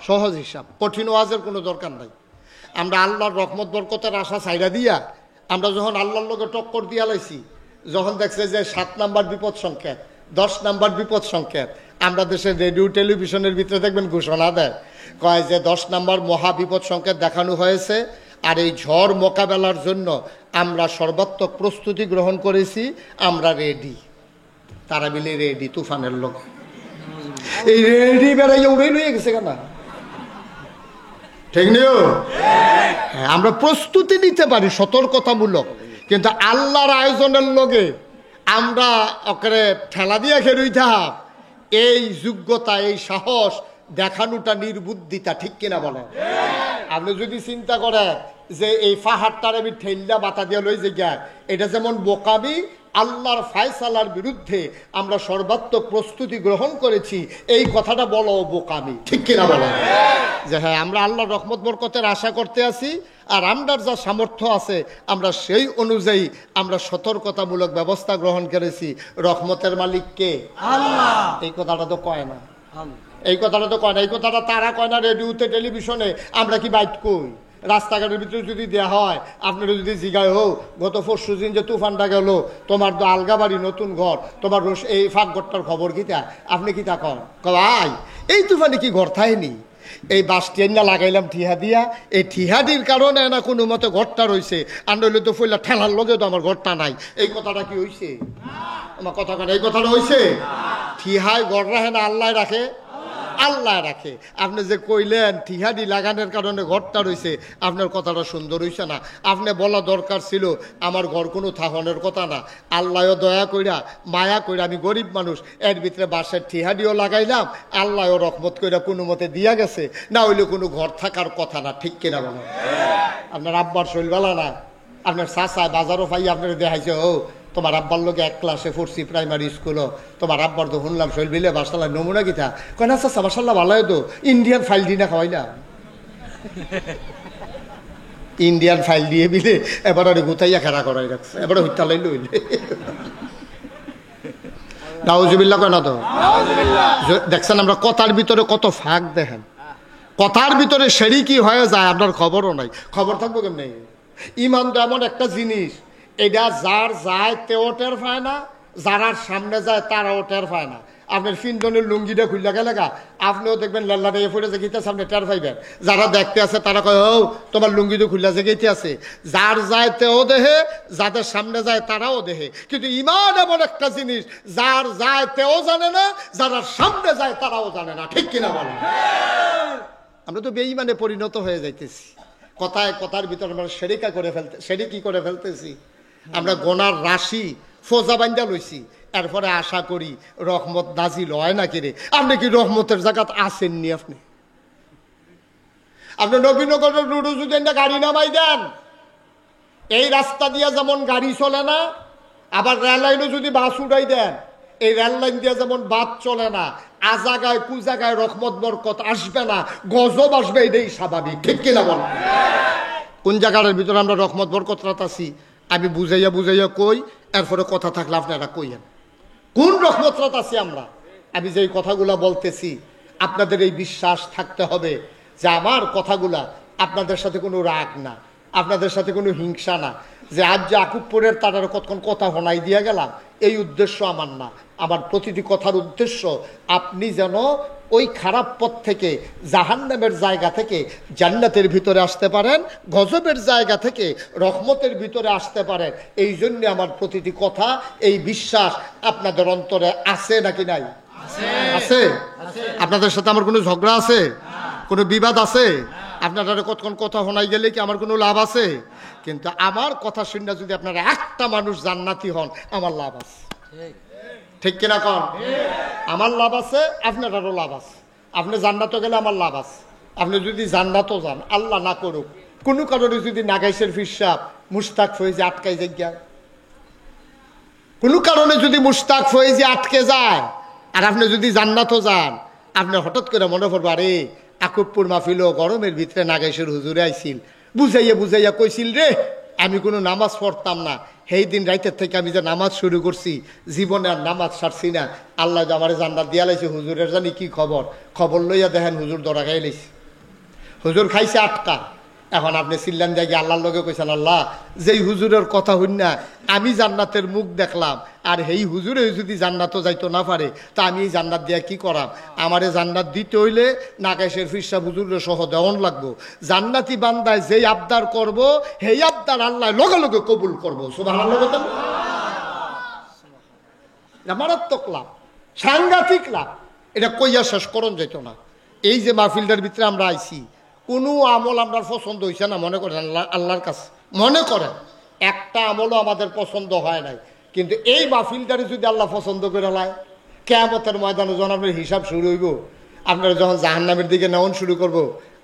সহজ হিসাব, কঠিন ওয়াজের কোনো দরকার নাই। আমরা আল্লাহর রহমত বরকতের আশা ছাইড়া দিয়া আমরা যখন আল্লাহর লোকে টক্কর দিয়া লাইছি, যখন দেখছে যে 7 নাম্বার বিপদ সংকেত, 10 নাম্বার বিপদ সংকেত, আমরা দেশের রেডিও টেলিভিশনের ভিতরে দেখবেন ঘোষণা দেয়, কয় যে 10 নাম্বার মহা বিপদ সংকেত দেখানো হয়েছে, আর এই ঝড় মোকাবেলার জন্য আমরা সর্বাত্মক প্রস্তুতি গ্রহণ করেছি, আমরা রেডি। তারা মিলে রেডি তুফানের লোক, এই রেডি বেড়াইয়া উড়ে লইয়া গেছে কেন? ঠিক নিও, আমরা প্রস্তুতি নিতে পারি সতর্কতামূলক, কিন্তু আল্লাহর আয়োজনের লগে আমরা ওকে ঠেলা দিয়ে খেলুইতা, এই যোগ্যতা এই সাহস দেখানোটা নির্বুদ্ধিতা, ঠিক কিনা বলেন? আপনি যদি চিন্তা করেন যে এই পাহাড়টার আমি ঠেল্লা বাতা দিয়ে লই যে এটা যেমন বোকামি, আল্লাহর ফায়সালার বিরুদ্ধে আমরা সর্বাত্মক প্রস্তুতি গ্রহণ করেছি, এই কথাটা বলো বোকামি, ঠিক কিনা বলেন? যে হ্যাঁ, আমরা আল্লাহর রহমত বরকতের আশা করতে আছি, আর আমরার যা সামর্থ্য আছে আমরা সেই অনুযায়ী আমরা সতর্কতামূলক ব্যবস্থা গ্রহণ করেছি। রহমতের মালিক কে? আল্লাহ। এই কথাটা তো কয় না, এই কথাটা তো কয় না, এই কথাটা তারা কয় না রেডিওতে টেলিভিশনে, আমরা কি বাইট কই? রাস্তাঘাটের ভিতরে যদি দেওয়া হয়, আপনারা যদি জিগায় হোক গত 4 দিন যে তুফানটা গেল, তোমার তো আলগা বাড়ি নতুন ঘর, তোমার এই ফাঁকঘরটার খবর কিতা? আপনি কিতা কন? ভাই এই তুফানে কি ঘর থাইনি? এই বাসটি না লাগাইলাম ঠিহা দিয়া, এই ঠিহাদির কারণে না কোনো মতে ঘরটা রয়েছে, আর নইলে তো ফইলা ঠেলার লগে তো আমার ঘরটা নাই। এই কথাটা কি হয়েছে? আমার কথা কেন, এই কথাটা হয়েছে? ঠিহায় ঘর রাখে না আল্লাহ রাখে? আল্লাহ রাখে। আপনি যে কইলেন ঠিহাডি লাগানোর কারণে ঘরটা রয়েছে, আপনার কথাটা সুন্দর হইছে না। আপনি বলা দরকার ছিল আমার ঘর কোনো থাহনের কথা না, আল্লাহও দয়া কইরা মায়া কইরা, আমি গরিব মানুষ, এর ভিতরে বাসের ঠিহাডিও লাগাইলাম, আল্লাহও রহমত কইরা কোনো মতে দিয়া গেছে, না হইলে কোনো ঘর থাকার কথা না, ঠিক কিনা বলেন? আপনার আব্বার শৈলবেলা না, আপনার চাচা বাজারও পাই আপনার দেখাইছে, ও তোমার আব্বার লোকে 1 ক্লাসে পড়ছি প্রাইমারি স্কুলও, তোমার আব্বার তো শুনলাম শৈল বিলে বাসাল্লাহ নমুনা কিতা কয় না চাচা বাসাল্লাহ ভালো তো ইন্ডিয়ান ফাইল দিয়ে না খাওয়াই না, ইন্ডিয়ান ফাইল দিয়ে বিলে এবার আর গুতাইয়া খেলা করাই রাখছে, এবার হত্যা লাইল হইলে নাউজুবিল্লাহ কয় না তো? দেখছেন আমরা কথার ভিতরে কত ফাঁক দেখেন, কথার ভিতরে সেরি কি হয়ে যায় আপনার খবরও নাই। খবর থাকবো কেমনি? ইমান তো এমন একটা জিনিস, এটা যার যায় তেও টের পায় না, যারার সামনে যায় তারাও টের পায় না। আপনার ফিনজনের লুঙ্গিটা খুললে গেলে গা আপনিও দেখবেন লাল্লা দিয়ে ফুটে যে গীতে সামনে টের পাইবেন, যারা দেখতে আছে তারা কয় ও তোমার লুঙ্গি তো খুললে যে গেতে আছে। যার যায় তেও দেহে, যাদের সামনে যায় তারাও দেহে। কিন্তু ইমান এমন একটা জিনিস, যার যায় তেও জানে না, যারা সামনে যায় তারাও জানে না, ঠিক কিনা বলেন? আমরা তো বেঈমানে পরিণত হয়ে যাইতেছি, কথায় কথার ভিতরে আমরা সেরিকি করে ফেলতেছি। আমরা গোনার রাশি ফোজা বান্ধা লইছি, এরপরে আশা করি রহমত নাজিল হয় নাকি রে? আপনি কি রহমতের জায়গাত আসেননি? আপনি নবীনগরের রোডে যদি একটা গাড়ি নামাই দেন, এই রাস্তা দিয়ে যেমন গাড়ি চলে না, আবার রেল লাইনও যদি বাস উড়াই দেন, এই রেল লাইন দিয়ে যেমন বাস চলে না, আজাগায় কুজাগায় রহমত বরকত আসবে না, গজব আসবে, এটাই স্বাভাবিক, ঠিক কিনা বল? কোন জায়গার ভিতরে আমরা রহমত বরকত রাতাছি আমি বুঝাইয়া বুঝাইয়া কই, এরপরে কথা থাকলে আপনারা কইয়েন কোন রহমত রাতাছি আমরা। আমি যেই কথাগুলা বলতেছি আপনাদের এই বিশ্বাস থাকতে হবে যে আমার কথাগুলা আপনাদের সাথে কোনো রাগ না, আপনাদের সাথে কোনো হিংসা না, যে আজ যে আকুবপুরের তাদের কতক্ষণ কথা হনাই দিয়া গেলাম, এই উদ্দেশ্য আমার না। আমার প্রতিটি কথার উদ্দেশ্য আপনি যেন ওই খারাপ পথ থেকে, জাহান্নামের জায়গা থেকে জান্নাতের ভিতরে আসতে পারেন, গজবের জায়গা থেকে রহমতের ভিতরে আসতে পারেন। এই জন্য আমার প্রতিটি কথা, এই বিশ্বাস আপনাদের অন্তরে আছে নাকি নাই? আছে। আপনাদের সাথে আমার কোনো ঝগড়া আছে? কোনো বিবাদ আছে? আপনারা কতক্ষণ কথা শোনাই গেলে কি আমার কোনো লাভ আছে? কিন্তু আমার কথা শুনে যদি আপনারা একটা মানুষ জান্নাতি হন, আমার লাভ আছে, ঠিক কিনা কন? আমার লাভ আছে, আপনারও লাভ আছে। আপনি জান্নাতও গেলে আমার লাভ আছে। আপনি যদি জান্নাতও যান, আল্লাহ না করুক, কোনো কারণে যদি নাগাইশের ফিরসাব মুস্তাক ফয়েজে আটকাই যায়, কোনো কারণে যদি মুস্তাক ফয়েজে আটকে যায়, আর আপনি যদি জান্নাতও যান, আপনি হঠাৎ করে মনে পড়বো আরে আকুবপুর মাহফিল গরমের ভিতরে নাগাইশের হুজুরে আইছিল, বুঝাইয়া বুঝাইয়া কইছিল রে আমি কোনো নামাজ পড়তাম না, সেই দিন রাইতের থেকে আমি যে নামাজ শুরু করছি, জীবনে আর নামাজ ছাড়ছি না, আল্লাহ যে আমার জান্নাত দিয়া লাইছে, হুজুরের জানি কি খবর। খবর লইয়া দেখেন হুজুর ধরা খাই লাইছে। হুজুর খাইছে আটকা। এখন আপনি চিল্লান দেখি আল্লাহর লগে কইছেন, আল্লাহ যেই হুজুরের কথা হইন না আমি জান্নাতের মুখ দেখলাম, আর এই হুজুরে যদি জান্নাতও যাইতো না পারে তা আমি এই জান্নাত দিয়া কি করাম? আমারে জান্নাত দিতে হইলে নাকাশের ফিরসা হুজুরের সহ দেওয়ান লাগবো। জান্নাতি বান্দায় যেই আবদার করব সেই আবদার আল্লাহ লগে লগে কবুল করবো। সুবহানাল্লাহ বলেন। মারাত্মক লাভ, সাংঘাতিক লাভ, এটা কইয়া শেষ করণ যেত না। এই যে মাহফিলটার ভিতরে আমরা আইছি, কোনো আমল আপনার পছন্দ হয়েছে না মনে করেন আল্লাহর কাছে? মনে করেন একটা আমলও আমাদের পছন্দ হয় নাই, কিন্তু এই মাহফিলটারে যদি আল্লাহ পছন্দ করে লায়, কিয়ামতের ময়দানে যখন আপনার হিসাব শুরু হইব, আপনারা যখন জাহান্নামের দিকে নেওয়ান শুরু করব,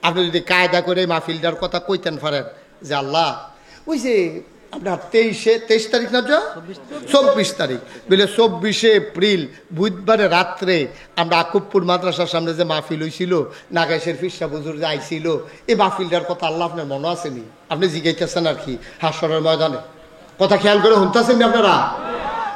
আপনি যদি কায়দা করে এই মাহফিলটার কথা কইতেন পারেন যে আল্লাহ ওই যে আপনার 23 তারিখ না, 24 তারিখ বলে 24শে এপ্রিল বুধবারে রাত্রে আমরা আকুবপুর মাদ্রাসার সামনে যে মাহফিল হয়েছিল, নাগাইশের ফিরসা হুজুর যে আইছিল, এই মাহফিলটার কথা আল্লাহ আপনার মনে আসেনি? আপনি জিজ্ঞাসেন আর কি হাসরের ময়দানে, কথা খেয়াল করে শুনতেছেন আপনারা?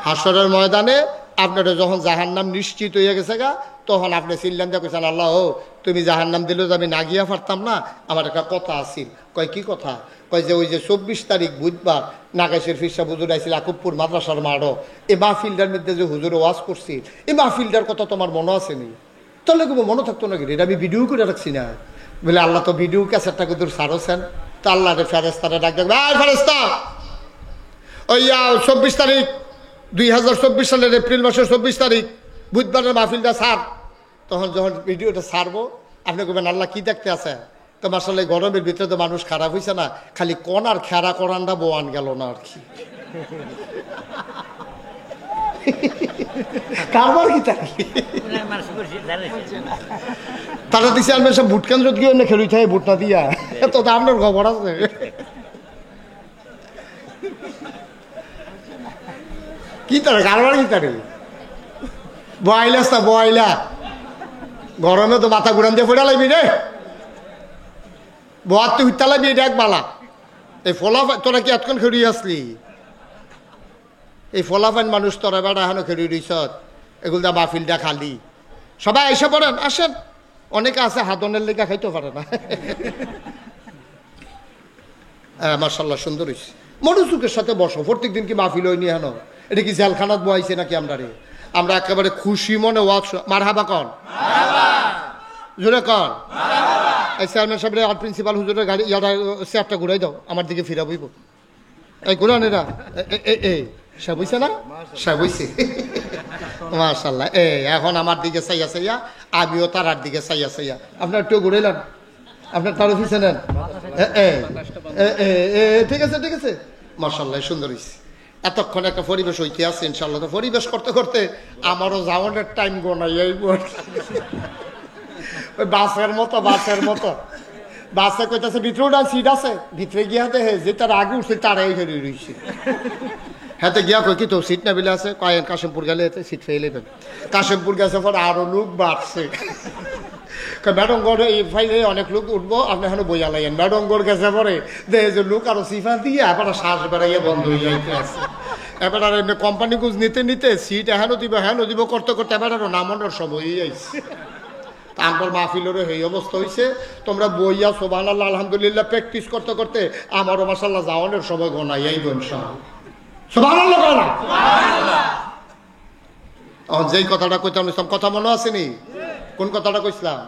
হাসরের ময়দানে আপনারা যখন জাহান্নাম নিশ্চিত হয়ে গেছে গা, তখন আপনি চিল্লান দিয়ে কইছেন, আল্লাহ ও তুমি জাহান্নাম দিলেও আমি না গিয়া পারতাম না, আমার একটা কথা আছিল। কয় কি কথা? কয় যে ওই যে 24 তারিখ বুধবার নাগাইশের ফিরসা হুজুর আইছিল আকুবপুর মাদ্রাসার মাঠও, এই মাহফিলটার মধ্যে যে হুজুর ওয়াজ করছি, এই মাহফিলটার কথা তোমার মনে আসেনি? তাহলে কি মনে থাকতো নাকি? এটা আমি ভিডিও করে রাখছি না। বলে আল্লাহ তো ভিডিও ক্যাসেটটা কুদুর সারছেন, তো আল্লাহ রে ফেরেস্তারা ডাক দেখ, ভাই ফেরেস্তা ওই 24 তারিখ 2024 সালের এপ্রিল মাসের 24 তারিখ বুধবারের মাহফিলটা সার। তখন যখন ভিডিওটা ছাড়বো আপনি বলবেন আল্লাহ কি দেখতে আছে? তো মাসাল্লাহ গরমের ভিতরে তো মানুষ খারাপ হয়েছে না, খালি কোন আর খেরা করানটা বোয়ান গেল না আর কি। কারবার কি তারা দিছে আমি সব ভোট কেন্দ্র গিয়ে না খেলুই থাকে ভোট না দিয়া, তো আপনার খবর আছে? কি তারা কারবার কি তারে বয়লাস না বয়লা, গরমে তো মাথা ঘুরান দিয়ে ফোটা লাগবি রে, বহার তুই হুত্তা লাগবি, এটা এক বালা। এই ফলাফা তোরা কি এতক্ষণ খেড়িয়ে আসলি? এই ফলাফাইন মানুষ তোরা বেড়া এখনো খেড়িয়ে দিস, এগুলো মাহফিলটা খালি। সবাই এসে পড়েন, আসেন। অনেকে আছে হাতনের লেখা খাইতে পারে না। মার্শাল্লাহ সুন্দর হয়েছে, মনোযোগের সাথে বসো। প্রত্যেক দিন কি মাহফিল হয়নি হেন? এটা কি জেলখানাত বয়াইছে নাকি আমরা রে? আমরা একেবারে খুশি মনে ওয়াজ মারহাবা কন, জোরে কন। এই চেয়ারম্যান সাহেব আর প্রিন্সিপাল হুজুরের গাড়ি ইয়াটা চেয়ারটা ঘুরাই দাও, আমার দিকে ফিরা বইব। এই ঘুরান এরা সে বুঝছে না, সে বুঝছে। মাশাল্লাহ। এখন আমার দিকে চাইয়া চাইয়া আমিও তারার দিকে চাইয়া চাইয়া আপনার একটু ঘুরাইলেন, আপনার তার অফিসে নেন। ঠিক আছে ঠিক আছে, মাশাল্লাহ সুন্দর হয়েছে। এতক্ষণ একটা পরিবেশ হইতে আছে ইনশাল্লাহ। তো পরিবেশ করতে করতে আমারও যাওয়ানোর টাইম গোনাই আইব। ওই বাসের মতো বাসে কইতাছে ভিতরে উঠান সিট আছে, ভিতরে গিয়া দেখে যে তার আগে উঠছে তারাই হেরে রয়েছে। হাতে গিয়া কই কি তো সিট না বিলে আছে, কয়েন কাশিমপুর গেলে সিট ফেয়ে নেবেন। কাশিমপুর গেছে পর আরো লোক বাড়ছে। ম্যাডমগড় এই ফাইলে অনেক লোক উঠবো, আপনি এখানে বইয়া লাইন। ম্যাডমগড় গেছে পরে দেখে যে লোক আরো সিফা দিয়ে এবার শ্বাস বেড়াইয়া বন্ধ হয়ে যাইতে আছে। এবার আর এমনি কোম্পানি কুজ নিতে নিতে সিট এখানে দিব করতে করতে এবার আরো নামানোর সময় আইছে। আমার মাহফিলেরও এই অবস্থা হয়েছে। তোমরা বইয়া সুবহানাল্লাহ আলহামদুলিল্লাহ প্র্যাকটিস করতে করতে আমারও মাশাআল্লাহ যাওয়ানোর সময় গোনাই আইব ইনশাআল্লাহ। সুবহানাল্লাহ বলো না সুবহানাল্লাহ। যেই কথাটা কইতাম কথা মনে আসেনি? কোন কথাটা কইছিলাম?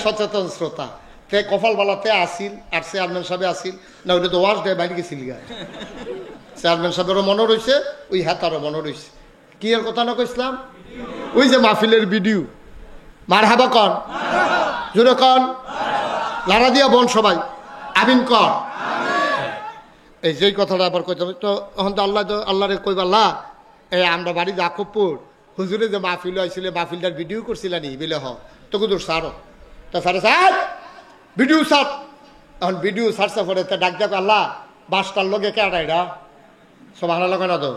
সচেতন শ্রোতা তে কপাল বালাতে আসিল, আর চেয়ারম্যান সাহেব আসিল না, ওইটা তো ওয়াশ দেয় বাইরে গেছিল গা। চেয়ারম্যান সাহেবেরও মনে রয়েছে, ওই হাতারও মনে রয়েছে। কি এর কথা না কইছিলাম? ওই যে মাহফিলের ভিডিও। মারহাবা কন, জোরে কন, লারা দিয়া বন সবাই আমিন কর। এই যেই কথাটা আবার কইতে হবে তো এখন তো আল্লাহরে কইবা আল্লাহ এই আমরা বাড়ি আকুবপুর হুজুরে যে মাহফিল হয়েছিল মাহফিলটার ভিডিও করছিলেন বিলে হ তো কুদুর সারো তো সারে স্যার ভিডিও সার। এখন ভিডিও সারছে পরে তো ডাক দেখ আল্লাহ বাসটার লোকে কেডা এটা সব আনা লাগে না তো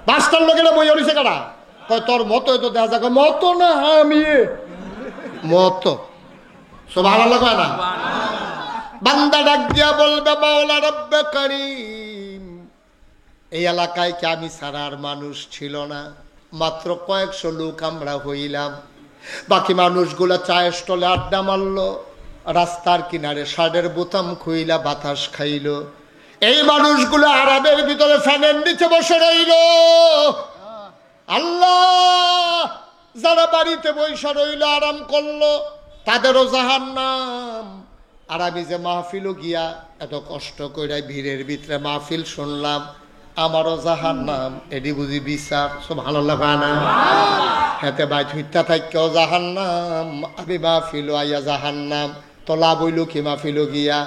বাসটার লোকেরা বই হরিছে কেডা কয় তোর মতো তো দেখা যাক মতো না আমি মতো সব আনা লাগে না। বান্দা ডাক দিয়া বলবে মাওলা রব্বে করিম এই এলাকায় কি আমি ছাড়ার মানুষ ছিল না? মাত্র কয়েকশো লোক আমরা হইলাম। বাকি মানুষগুলা চায়ের স্টলে আড্ডা মারলো, রাস্তার কিনারে শার্টের বোতাম খুইলা বাতাস খাইল। এই মানুষগুলো আরামের ভিতরে ফ্যানের নিচে বসে রইল। আল্লাহ, যারা বাড়িতে বসে রইল আরাম করলো তাদেরও জাহান্নাম। আর আমি যে মাহফিলও গিয়া এত কষ্ট করে ভিড়ের ভিতরে মাহফিল শুনলাম, আমারও জাহান্নাম। এটি বুঝি বিচার? সুবহানাল্লাহ না? হেতে বাইত হইতা থাকেও জাহান্নাম, আমি মাহফিল আইয়া জাহান্নাম। তো লাভ হইল কি মাহফিল গিয়া?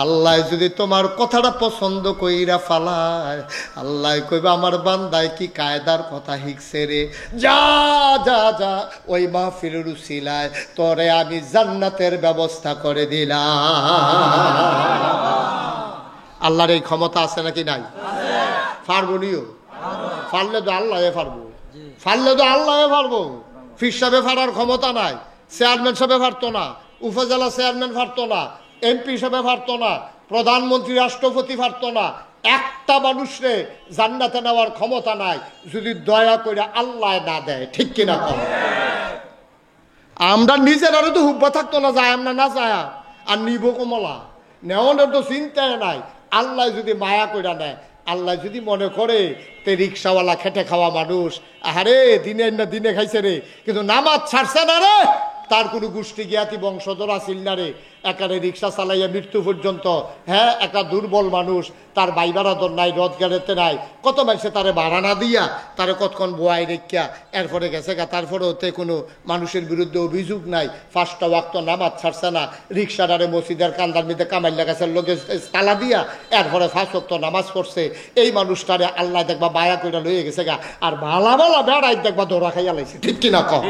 আল্লাহ যদি তোমার কথাটা পছন্দ কইরা ফালায়, আল্লাহ কইবা আমার বান্দায় কি কায়দার কথা শিখছে রে, যা যা যা ওই মাহফিলের উসিলায় তোরে আমি জান্নাতের ব্যবস্থা করে দিলাম। আল্লাহর এই ক্ষমতা আছে নাকি নাই? পারবো নিও, পারলে তো আল্লাহ পারবো, পারলে তো আল্লাহ পারবো। ফির সাহেবে পারার ক্ষমতা নাই, চেয়ারম্যান সাহেবে পারতো না, উপজেলা চেয়ারম্যান পারতো না, এমপি হিসেবে পারতো না, প্রধানমন্ত্রী রাষ্ট্রপতি পারতো না। একটা মানুষরে জান্নাতে নেওয়ার ক্ষমতা নাই যদি দয়া করে আল্লাহ না দেয়। ঠিক কিনা? আমরা নিজেরারও তো হুব্বা থাকতো না, যায় আমরা না যায় আর নিব কমলা নেওয়ানোর তো চিন্তায় নাই। আল্লাহ যদি মায়া করে নেয়, আল্লাহ যদি মনে করে তে রিক্সাওয়ালা খেটে খাওয়া মানুষ, আরে দিনে না দিনে খাইছে রে, কিন্তু নামাজ ছাড়ছে না রে, তার কোনো গোষ্ঠী জ্ঞাতি বংশধর আসিল না রে, একারে রিক্সা চালাইয়া মৃত্যু পর্যন্ত। হ্যাঁ, একটা দুর্বল মানুষ, তার বাইবারাদর নাই, রোজগারেতে নাই, কত মানুষে তারে ভাড়া না দিয়া তারে কতক্ষণ বোয়াই রেখিয়া এরপরে গেছে গা। তারপরে ওতে কোনো মানুষের বিরুদ্ধে অভিযোগ নাই, 5টা ওয়াক্ত নামাজ ছাড়ছে না, রিক্সাটারে মসজিদের কান্দার মধ্যে কামাইল্লা গাছের লোকে তালা দিয়া এরপরে 5 ওয়াক্ত নামাজ পড়ছে। এই মানুষটারে আল্লাহ দেখবা বায়া কইরা লইয়ে গেছে গা, আর ভালা ভালা বেড়াই দেখবা দৌড়া খাইয়া লাইছে। ঠিক কিনা কম?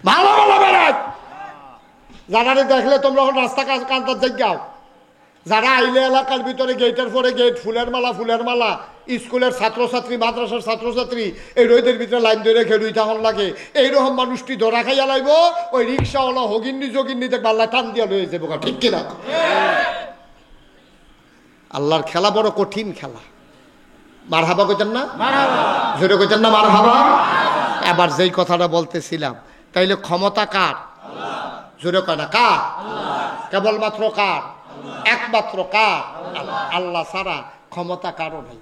ভালো ভালো বেড়াই যারা দেখলে তোমরা রাস্তা কান্তার জায়গাও, যারা আইলে এলাকার ভিতরে গেটের পরে গেট, ফুলের মালা ফুলের মালা, স্কুলের ছাত্রছাত্রী, মাদ্রাসার ছাত্রছাত্রী এই রোদের ভিতরে লাইন ধরে খেলুই তখন লাগে, এইরকম মানুষটি ধরা খাইয়া লাইব, ওই রিক্সাওয়ালা হগিন্নি যোগিন্নি দেখবে আল্লাহ টান দিয়া লয়ে যাবো। ঠিক কিনা? আল্লাহর খেলা বড় কঠিন খেলা। মার হাবা কইতেন না? জোরে কইতেন না মার হাবা? এবার যেই কথাটা বলতেছিলাম, তাইলে ক্ষমতা কার? জোরে কয় না কার? কেবলমাত্র কার? একমাত্র কার? আল্লাহ ছাড়া ক্ষমতা কারো নাই।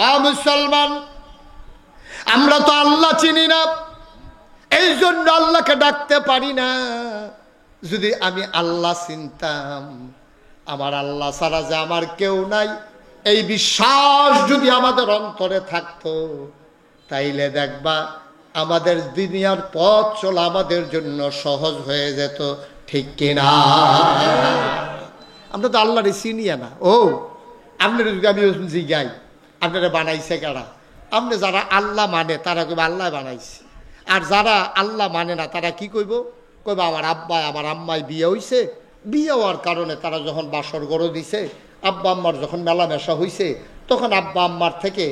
ও মুসলমান, আমরা তো আল্লাহ চিনি না, এই জন্য আল্লাহকে ডাকতে পারি না। যদি আমি আল্লাহ চিনতাম, আমার আল্লাহ ছাড়া যে আমার কেউ নাই, এই বিশ্বাস যদি আমাদের অন্তরে থাকতো, তাইলে দেখবা আমাদের দুনিয়ার পথ চলা আমাদের জন্য সহজ হয়ে যেত। ঠিক কিনা? আমরা তো আল্লাহরে চিনিয়া না। ও আপনারা যদি আমি জিগাই আপনারা বানাইছে কারা? আপনি যারা আল্লাহ মানে তারা কইব আল্লাহ বানাইছে, আর যারা আল্লাহ মানে না তারা কি কইব? কইব আমার আব্বা আমার আম্মাই বিয়ে হইছে, বিয়ে হওয়ার কারণে তারা যখন বাসর গড় দিছে, আব্বা আম্মার যখন মেলামেশা হইছে, তখন আব্বা আম্মার থেকে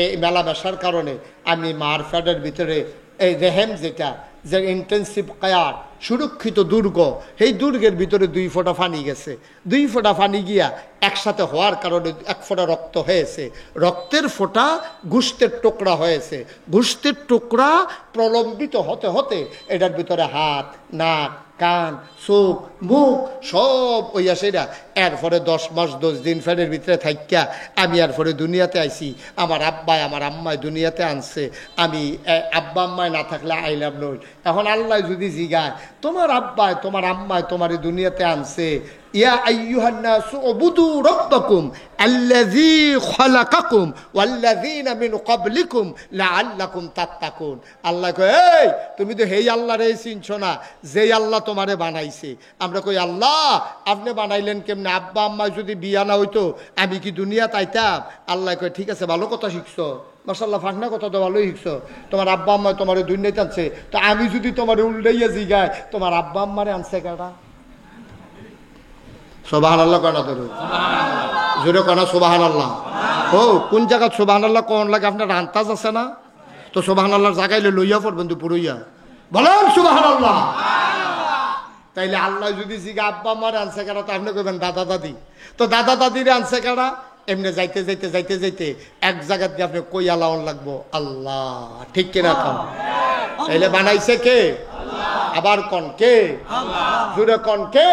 এই মেলামেশার কারণে আমি মার ফ্যাডের ভিতরে এই রেহেম যেটা যে ইন্টেন্সিভ কেয়ার সুরক্ষিত দুর্গ, এই দুর্গের ভিতরে 2 ফোঁটা পানি গেছে। 2 ফোঁটা পানি গিয়া একসাথে হওয়ার কারণে 1 ফোঁটা রক্ত হয়েছে। রক্তের ফোঁটা গোশতের টুকরা হয়েছে। গোশতের টুকরা প্রলম্বিত হতে হতে এটার ভিতরে হাত, নাক, কান, চোখ, মুখ সব ওইয়া সেরা। এরপরে 10 মাস 10 দিন ফ্যানের ভিতরে থাকিয়া আমি এরপরে দুনিয়াতে আইছি। আমার আব্বায় আমার আম্মায় দুনিয়াতে আনছে, আমি আব্বা আম্মায় না থাকলে আইলাম নই। এখন আল্লাহ যদি জিগায় তোমার আব্বায় তোমার আম্মায় তোমার দুনিয়াতে আনছে, ইয়া আইয়ুহান নাসু উবুদু রাব্বাকুম আল্লাযী খালাকাকুম ওয়াল্লাযীনা মিন ক্বাবলিকুম লাআল্লাকুম তাত্তাকুন। আল্লাহ কয় এই তুমি তো হেই আল্লাহরে চিনছো না যেই আল্লাহ তোমারে বানাইছে। আমরা কই আল্লাহ আপনি বানাইলেন কেমনে? আব্বা আম্মা যদি বিয়া না হইতো আমি কি দুনিয়াতে আইতাম? আল্লাহ কয় ঠিক আছে, ভালো কথা শিখছো, মাশাআল্লাহ, ফাঁকনা কথা তো ভালোই শিখছো। তোমার আব্বা আম্মা তোমার দুনিয়াতে আনছে, তো আমি যদি তোমার উল্টাইয়া জিগায় তোমার আব্বা আম্মারে আনছে কারা? সুবহানাল্লাহ কয় না? ধরো জোরে কয় না সুবহানাল্লাহ? ও কোন জায়গা সুবহানাল্লাহ কোন লাগে আপনার আন্তাজ আছে না? তো সুবহানাল্লাহর জায়গায় লইয়া পড়বেন তো পুরোইয়া বলেন সুবহানাল্লাহ। তাইলে আল্লাহ যদি জিগা আব্বা আম্মারে আনছে কারা, তো আপনি কইবেন দাদা দাদি। তো দাদা দাদিরে আনছে কারা? এমনি যাইতে যাইতে যাইতে যাইতে এক জায়গা দিয়ে আপনি কই আলাওন লাগবো আল্লাহ। ঠিক কিনা? তাইলে বানাইছে কে? আবার কন কে? জুড়ে কন কে?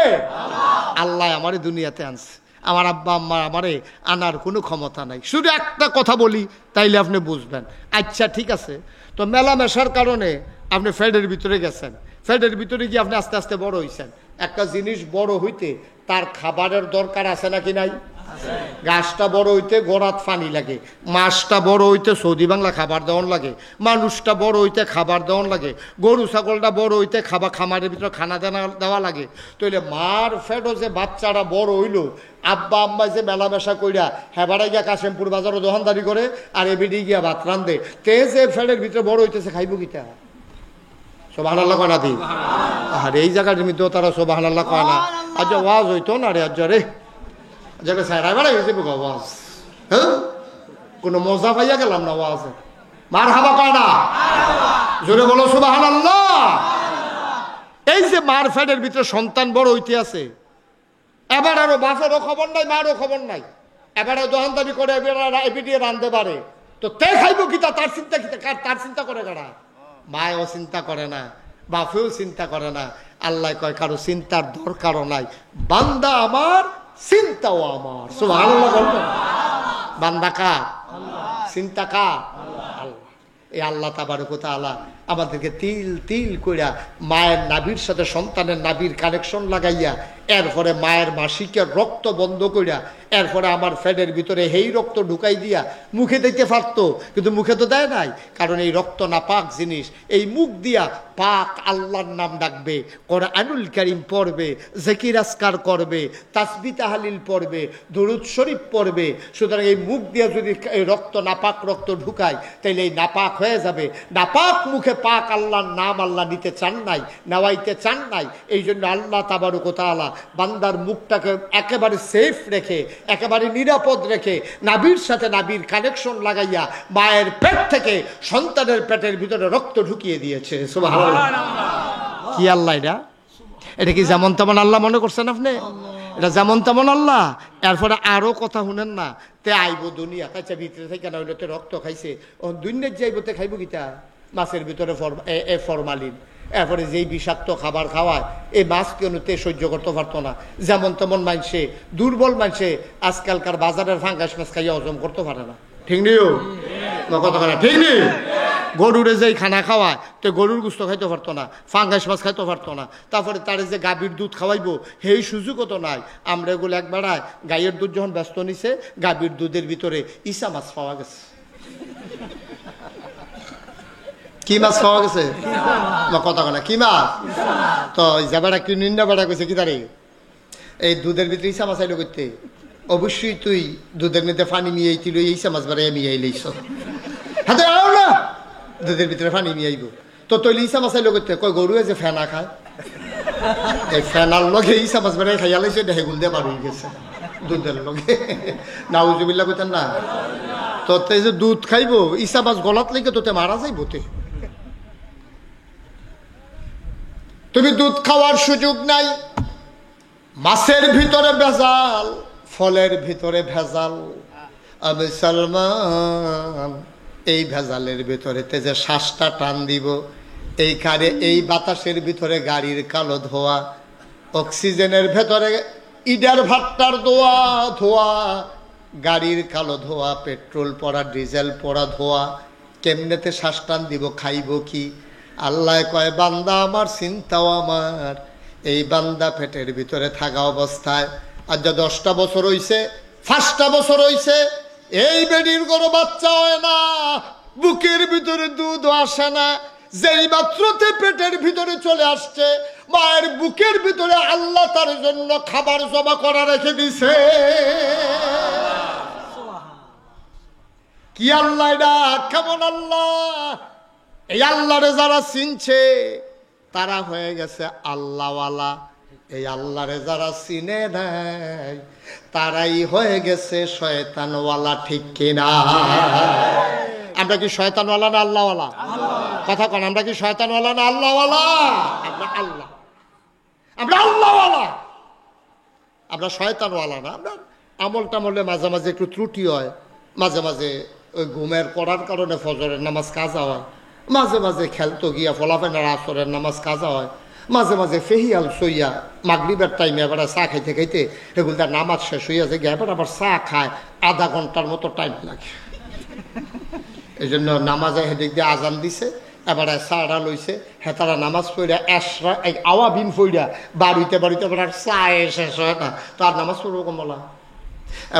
আল্লাহ আমারে দুনিয়াতে আনছে। আমার আব্বা আম্মা আমারে আনার কোনো ক্ষমতা নাই। শুধু একটা কথা বলি তাইলে আপনি বুঝবেন। আচ্ছা ঠিক আছে, তো মেলামেশার কারণে আপনি ফ্যাটের ভিতরে গেছেন, ফ্যাটের ভিতরে গিয়ে আপনি আস্তে আস্তে বড় হয়েছেন। একটা জিনিস বড় হইতে তার খাবারের দরকার আছে নাকি নাই? গাছটা বড় হইতে গোড়াত পানি লাগে, মাছটা বড় হইতে সৌদি বাংলা খাবার দেওয়ান লাগে, মানুষটা বড় হইতে খাবার দেওয়ান লাগে, গরু ছাগলটা বড় হইতে খামারের ভিতরে খানা দেওয়া লাগে। তাইলে মার ফেটও যে বাচ্চারা বড় হইলো, আব্বা আম্মা যে মেলামেশা কইরা হেবাড়াই গিয়া কাশিমপুর বাজারও দোকানদারি করে আর এবিডি গিয়া ভাত রান্ধে, তে যে ফেটের ভিতরে বড় হইতেছে খাইব কিটা? সুবহানাল্লাহ কয় না দি? আর এই জায়গাটার মধ্যেও তারা সুবহানাল্লাহ কয় না। আচ্ছা ওয়াজ হইতো না রে, আচ্ছা রে কোন মজা পাইয়া গেলাম না ওয়াজে। মার হাবা কয় না? জোরে বলো সুবহানাল্লাহ। এই যে মার ফেটের ভিতরে সন্তান বড় হইতে আছে, এবার আরো বাপেরও খবর নাই, মারও খবর নাই, এবারে দোকানদারি করে এবিডিয়ে রান্ধতে পারে, তো তে খাইব কিতা? তার চিন্তা কিতা? তার চিন্তা করে কারা? মায়ও চিন্তা করে না, বাপেও চিন্তা করে না। আল্লাহ কয় কারো চিন্তার দরকারও নাই, বান্দা আমার চিন্তাও আমার। সুবহানাল্লাহ বলবেন? বান্দা কার? চিন্তা কার? আল্লাহ। এই আল্লাহ তাবারক ওয়া তাআলা আমাদেরকে তিল তিল কইরা মায়ের নাভির সাথে সন্তানের নাভির কানেকশন লাগাইয়া, এরপরে মায়ের মাসিকের রক্ত বন্ধ কইরা, এরপরে আমার ফ্যাটের ভিতরে এই রক্ত ঢুকাই দিয়া মুখে দিতে পারতো, কিন্তু মুখে তো দেয় নাই, কারণ এই রক্ত না পাক জিনিস। এই মুখ দিয়া পাক আল্লাহর নাম ডাকবে, কোরআনুল কারীম পড়বে, জিকির আজকার করবে, তাসবিহ তাহলিল পড়বে, দুরূদ শরীফ পড়বে। সুতরাং এই মুখ দিয়া যদি এই রক্ত নাপাক রক্ত ঢুকায়, তাইলে এই নাপাক হয়ে যাবে। নাপাক মুখে পাক আল্লাহর নাম আল্লাহ নিতে চান নাই, নেওয়াইতে চান নাই। এই জন্য আল্লাহ তাবারক ওয়া তাআলা বান্দার মুখটাকে একেবারে সেফ রেখে, একেবারে নিরাপদ রেখে, নাভির সাথে নাভির কানেকশন লাগাইয়া মায়ের পেট থেকে সন্তানের পেটের ভিতরে রক্ত ঢুকিয়ে দিয়েছে। সুবহানাল্লাহ। কি আল্লাহ এটা? এটা কি যেমন তেমন আল্লাহ মনে করছেন আপনি? এটা যেমন তেমন আল্লাহ। এরপরে আরো কথা শুনেন না, তে আইব দুনিয়া কাছে ভিতরে থেকে না হইলে রক্ত খাইছে, ও দুনিয়ার যাইবতে খাইব কিতা? মাছের ভিতরে ফরমালিন, এরপরে যেই বিষাক্ত খাবার খাওয়ায়, এই মাছ কেউতে সহ্য করতে পারতো না। যেমন তেমন মানুষে, দুর্বল মানুষে আজকালকার বাজারের ফাঙ্গাস মাছ খাইয়া হজম করতে পারে না। ঠিক নেই? কথা না ঠিক নেই? গরুরে যেই খানা খাওয়ায়, তো গরুর গুস্ত খাইতে পারতো না, ফাঙ্গাস মাছ খাইতে পারতো না। তারপরে তারে যে গাভীর দুধ খাওয়াইবো, সেই সুযোগও তো নাই। আমরা এগুলো একবেড়ায় গাইয়ের দুধ যখন ব্যস্ত নিছে, গাভীর দুধের ভিতরে ইসা মাছ পাওয়া গেছে। কি মাছ খাওয়া গেছে? কথা না কি মাছ? তো যাবাটা কি নিন্দা বেড়া কইছে কি তারে? এই দুধের ভিতরে ইসা মাছ আইলো করতে, অবশ্যই তুই দুধের মধ্যে পানি মিয়াইছিল, ইসা মাছ বেড়াই মিয়াই লইছ। হাতে আও না, দুধের ভিতরে পানি মিয়াইব, তো তৈলি ইসা মাছ আইলো করতে। কয় গরুয়ে যে ফেনা খায়, এই ফেনার লগে ইসা মাছ বেড়াই খাইয়া লাইছে, হেগুল দিয়ে বার হয়ে গেছে দুধের লগে। নাউজুবিল্লাহ কইতেন না? তো এই যে দুধ খাইব, ইসা মাছ গলাত লেগে তোতে মারা যাইব। তুমি দুধ খাওয়ার সুযোগ নাই। মাছের ভিতরে ভেজাল, ফলের ভিতরে ভেজাল। আমি সালমান, এই ভেজালের ভিতরে যে শ্বাসটা টান দিব, এই কারে এই বাতাসের ভিতরে গাড়ির কালো ধোয়া, অক্সিজেনের ভেতরে ইডার ভাট্টার ধোয়া ধোয়া, গাড়ির কালো ধোয়া, পেট্রোল পড়া ডিজেল পড়া ধোয়া, কেমনেতে শ্বাস টান দিব? খাইব কি? আল্লাহ কয় বান্দা আমার চিন্তাও আমার। এই বান্দা পেটের ভিতরে থাকা অবস্থায় আজ 10টা বছর হইছে, 5টা বছর হইছে, এই বেডির কোনো বাচ্চা হয় না, বুকের ভিতরে দুধ আসে না। যেই মাত্রতে পেটের ভিতরে চলে আসছে, মায়ের বুকের ভিতরে আল্লাহ তার জন্য খাবার জমা করা রেখে দিছে। কি আল্লাহ এটা? কেমন আল্লাহ? এই আল্লাহরে যারা চিনছে তারা হয়ে গেছে আল্লাহওয়ালা। এই আল্লাহরে যারা চিনে নাই তারাই হয়ে গেছে শয়তানওয়ালা। ঠিক কিনা? আমরা কি শয়তানওয়ালা না আল্লাহওয়ালা? কথা কন, আমরা কি শয়তানওয়ালা না আল্লাহওয়ালা? আমরা আল্লাহওয়ালা, আমরা শয়তানওয়ালা না। আমরা আমল টামলে মাঝে মাঝে একটু ত্রুটি হয়, মাঝে মাঝে ওই ঘুমের পড়ার কারণে ফজরের নামাজ কাজা হয়, মাঝে মাঝে খেলতো গিয়া ফলাফেনার আসরের নামাজ কাজা হয়, মাঝে মাঝে ফেহিয়াল সইয়া মাগরিবের টাইমে এবার চা খাইতে খাইতে এগুলো তার নামাজ শেষ হইয়াছে গিয়ে এবার আবার চা খায়, আধা ঘন্টার মতো টাইম লাগে। এই জন্য নামাজে হেদিক দিয়ে আজান দিছে, এবারে চাটা লইছে, হেতারা নামাজ পড়া এসরা আওয়া বিন ফইরা বাড়িতে বাড়িতে এবার আর চা শেষ হয় না, তার নামাজ পড়বো কমলা।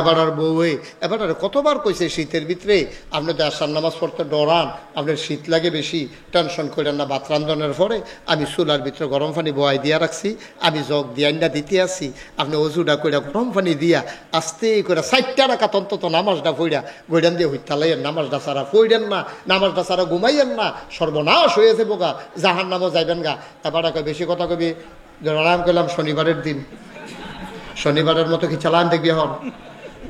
এবার আর বউয়ে এবার আর কতবার কইছে শীতের ভিতরে আপনি তো আসার নামাজ পড়তে ডরান, আপনার শীত লাগে বেশি, টেনশন করেন না। ভাত রান্ধনের পরে আমি চুলার ভিতরে গরম পানি বয়াই দিয়া রাখছি, আমি জগ দিয়াইনা দিতে আসি, আপনি অজুটা করে গরম পানি দিয়া আস্তে করে 4টা রাকাত অন্তত নামাজটা পড়া বইডান দিয়ে হইতালাইয়েন, নামাজটা ছাড়া পড়েন না, নামাজটা ছাড়া ঘুমাইয়েন না, সর্বনাশ হয়েছে বোকা, জাহান নামও যাইবেন গা। এবার বেশি কথা কবি আরাম করলাম শনিবারের দিন, শনিবারের মতো কি চালান দেখবি হন,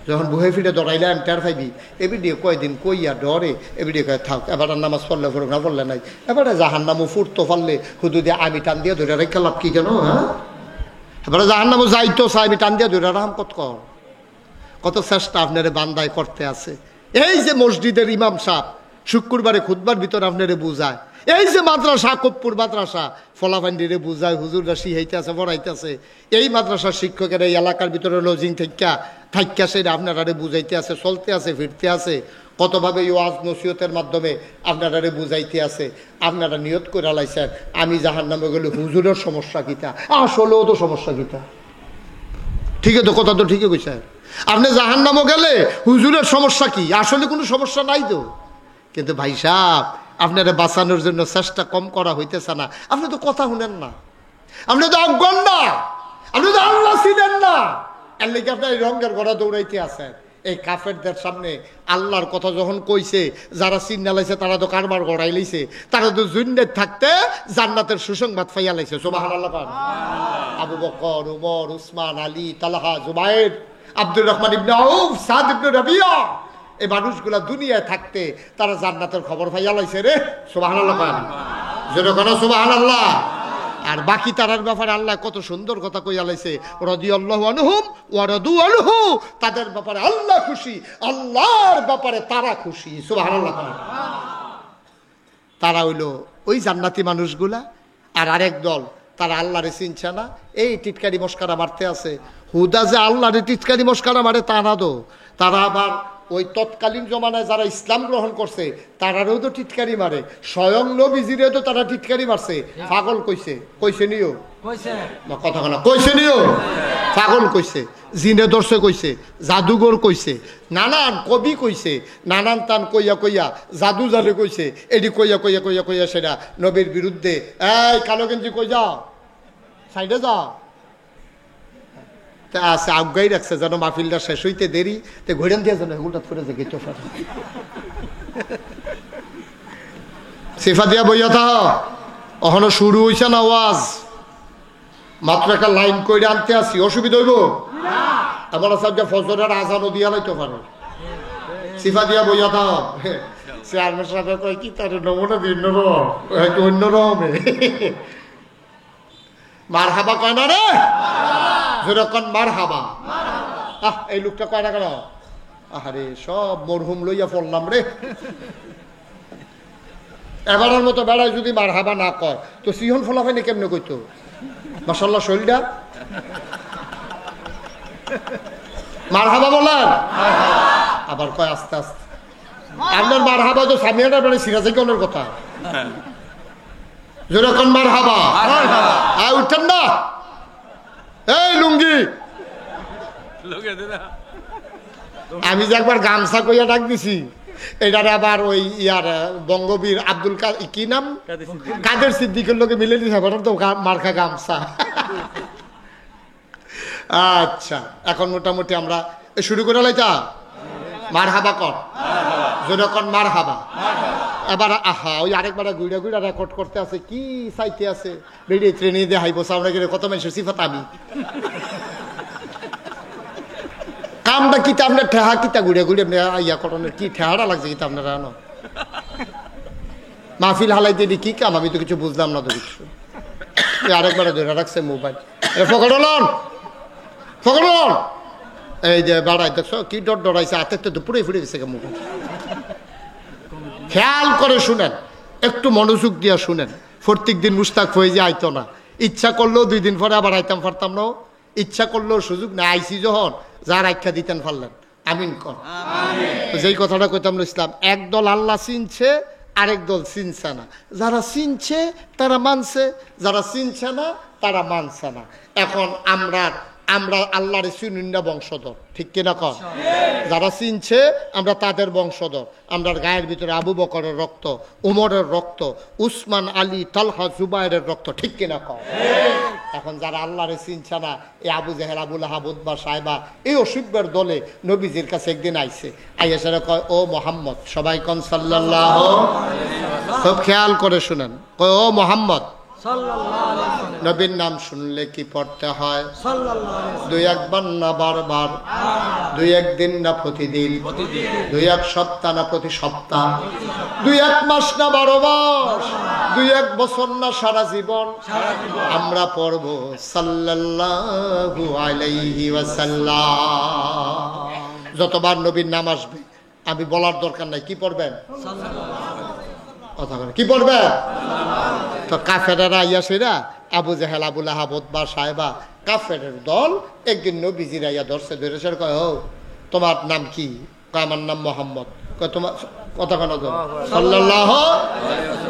যখন বুহে ফিরে দৌড়াইলাম টের পাইবি, এবিডিয়ে কয়দিন কইয়া ডরে, এবিডিয়ে কয়ে থাক, এবার নামাজ পড়লে পড়ুক না পড়লে নাই, এবারে জাহান নামও ফুটতো পারলে হুদু দিয়ে আমি টান দিয়ে ধরে রেখে লাভ কি কেন, হ্যাঁ এবারে জাহান নামও যাইতো চাই আমি টান দিয়ে ধরে রাম কত চেষ্টা আপনারে বান্দায় করতে আছে। এই যে মসজিদের ইমাম সাহেব শুক্রবারে খুতবার ভিতরে আপনারে বুঝায়, এই যে মাদ্রাসা কপ্পুর মাদ্রাসা ফলাফান্ডিরে বুঝায়, হুজুররা শিখাইতে আছে পড়াইতে, এই মাদ্রাসার শিক্ষকের এই এলাকার ভিতরে লজিং থাইকা সেটা আপনারা বুঝাইতে আছে, চলতে আছে, ফিরতে আছে, কতভাবে ওয়াজ নসিহতের মাধ্যমে আপনারা বুঝাইতে আছে। আপনারা নিয়ত করে লাইছেন আমি জাহান নামে গেলে হুজুরের সমস্যা কিতা, আসলেও তো সমস্যা কিতা, ঠিক আছে তো কথা তো ঠিকই কইছেন। আপনি জাহান নামও গেলে হুজুরের সমস্যা কি, আসলে কোনো সমস্যা নাই তো, কিন্তু ভাই সাহেব আপনারা বাঁচানোর জন্য চেষ্টা কম করা হইতেছে না। আপনি তো কথা শুনেন না, আপনি তো অজ্ঞান না, আপনি তো আল্লাহ ছিলেন না, এর লেগে আপনার এই রঙের ঘোড়া দৌড়াইতে আছেন। এই কাফেরদের সামনে আল্লাহর কথা যখন কইছে, যারা চিন্না লাইছে তারা তো কারবার গড়াই লাইছে, তারা তো জুন্নের থাকতে জান্নাতের সুসংবাদ পাইয়া লাইছে। সুবহানাল্লাহ। আবু বকর, উমর, উসমান, আলী, তালহা, জুবায়ের, আব্দুর রহমান ইবনে আউফ, সাদ ইবনে রাবিয়া, এই মানুষগুলা দুনিয়ায় থাকতে তারা জান্নাতের খবর পাইয়া লাইছে রে। সুবহানাল্লাহ। যেরকম সুবহানাল্লাহ। আর বাকি তারার ব্যাপারে আল্লাহ কত সুন্দর কথা কইয়া লাইছে, রাদিয়াল্লাহু আনহুম ওয়া রাদু আনহু, তাদের ব্যাপারে আল্লাহ খুশি, আল্লাহর ব্যাপারে তারা খুশি। সুবহানাল্লাহ। তারা হইল ওই জান্নাতি মানুষগুলা। আর আরেক দল তারা আল্লাহরে চিনছে না, এই টিটকারি মস্কারা মারতে আছে। হুদা যে আল্লাহরে টিটকারি মস্কারা মারে তা না তো, তারা আবার ওই তৎকালীন জমানায় যারা ইসলাম গ্রহণ করছে তারারও তো টিটকারি মারে, স্বয়ং নবীজিরেও তো তারা টিটকারি মারছে। পাগল কইছে নিও কথা না, কইছে নিও পাগল কইছে, জিনে দর্শে কইছে, জাদুঘর কইছে, নানান কবি কইছে, নানান তান কইয়া কইয়া জাদু জালে কইছে, এটি কইয়া কইয়া কইয়া কইয়া সেটা নবীর বিরুদ্ধে। এই কালো গেঞ্জি কই যাও, সাইডে যাও, আছে আগাই রাখছে যেন মাহফিলটা শেষ হইতে দেরি, তো ঘোড়ান দিয়ে যেন এগুলটা ফুরে যে গেটো ফাটে সিফা দিয়া বইয়া থাক। এখনো শুরু হইছে না ওয়াজ, মাত্র একটা লাইন কইরে আনতে আসি, অসুবিধা হইব আমার সাহেব ফজরের আজানও দিয়া লাইতে পারে। সিফা দিয়া বইয়া থাক। চেয়ারম্যান সাহেব কয় কি তার নমুনা ভিন্ন রকম, একটু অন্য রকমে মার হাবা কয় না রে, যেরকম মার হাবা। এই লোকটা কয় না কেন, আরে সব মরহুম লইয়া পড়লাম রে। এবারের মতো বেড়ায় যদি মার হাবা না কয় তো সিহন ফলাফাইনি কেমনে কইতো, মাশাআল্লাহ শরীরটা মার হাবা বলেন, আবার কয় আস্তে আস্তে। আপনার মার হাবা তো সামিয়ানা বেড়ে সিরাজে কেমনের কথা, যেরকম মার হাবা উঠেন না। এই লুঙ্গি, আমি যে একবার গামছা কইয়া ডাক দিছি, এটার আবার ওই ইয়ার বঙ্গবীর আব্দুল কি নাম, কাদের সিদ্দিকের লোকে মিলে দিছে, তো মার্কা গামছা। আচ্ছা, এখন মোটামুটি আমরা শুরু করে লাইতা মার হাবা কর, যেরকম মার হাবা। এবার আহা ওই আরেকবার গুইড়া গুইড়া রেকর্ড করতে আছে, কি চাইতে আছে বেরিয়ে ট্রেনে দিয়ে হাইবো সামনে গেলে কত মানুষের সিফাত আমি কামটা কিতা আপনার ঠেহা কিতা ঘুরে ঘুরে ইয়া করণের কি ঠেহাটা লাগছে কিতা আপনারা আনো মাহফিল হালাই দিয়ে কি কাম, আমি তো কিছু বুঝলাম না তো কিছু। আরেকবার ধরে রাখছে মোবাইল, ফকড়লন ফকড়লন, এই যে বাড়াই দেখছো কি ডর ডরাইছে, হাতের তো পুড়ে ফুড়ে গেছে মোবাইল। খেয়াল করে শুনেন, একটু মনোযোগ দিয়া শুনেন। প্রত্যেক দিন মুস্তাক হয়ে যে আইতো না, ইচ্ছা করলেও 2 দিন পরে আবার আইতাম পারতাম না, ইচ্ছা করলেও সুযোগ না। আইসি যখন যার আখ্যা দিতেন পারলেন, আমিন কর। যেই কথাটা কইতাম ইসলাম, একদল আল্লাহ চিনছে, আরেক দল চিনছে না। যারা চিনছে তারা মানছে, যারা চিনছে না তারা মানছে না। এখন আমরা আল্লাহর চিনুন্না বংশধর, ঠিক কিনা কর? যারা চিনছে আমরা তাদের বংশধর। আমরা গায়ের ভিতরে আবু বকরের রক্ত, উমরের রক্ত, উসমান, আলী, তালহা, জুবাইরের রক্ত, ঠিক কিনা কর? এখন যারা আল্লাহরে চিনছে না, এই আবু জেহেল, আবু লাহাব, উতবা, সাইবা, এই অসুখের দলে নবীজির কাছে একদিন আইছে। আইয়াসারা কয়, ও মোহাম্মদ, সবাই কন সাল্লাল্লাহু, খুব খেয়াল করে শুনেন, কয় ও মোহাম্মদ, নবীর নাম শুনলে কি পড়তে হয়? 2-1 বার না বারবার? 2-1 দিন না প্রতিদিন? 2-1 সপ্তাহ না প্রতি সপ্তাহ? 2-1 মাস না 12 মাস? 2-1 বছর না সারা জীবন? আমরা পড়ব সাল্লাল্লাহু আলাইহি ওয়াসাল্লাম। যতবার নবীর নাম আসবে আমি বলার দরকার নাই, কি পড়বেন? কথা বলেন, কি পড়বেন? তো কাফেরেরা ইয়াসিরা, আবু জেহেল, আবু লাহাব, উতবা, সাইবা, কাফেরের দল একদিন নবীজির আইয়া ধরছে, কয়, ও তোমার নাম কি? কয়, আমার নাম মোহাম্মদ। কয়, তোমার কথা কেন সাল্লাল্লাহু?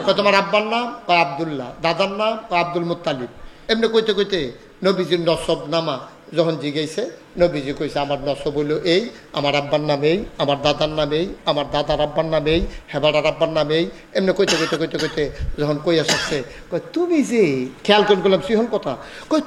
কয়, তোমার আব্বার নাম? কয়, আব্দুল্লাহ। দাদার নাম? কয়, আব্দুল মুত্তালিব। এমনি কইতে কইতে নবীজির নসব নামা যখন জিজ্ঞাসে, নবীজি কইছে, আমার নসব হইল এই, আমার আব্বার নাম এই, আমার দাদার নাম এই, আমার দাদার আব্বার নাম এই, হেবাটার আব্বার নাম এই। এমনি কইতে কইতে কইতে কইতে যখন কইয়া আসছে, কয়, তুমি যে খেয়াল করে গেলাম সিহন কথা, কই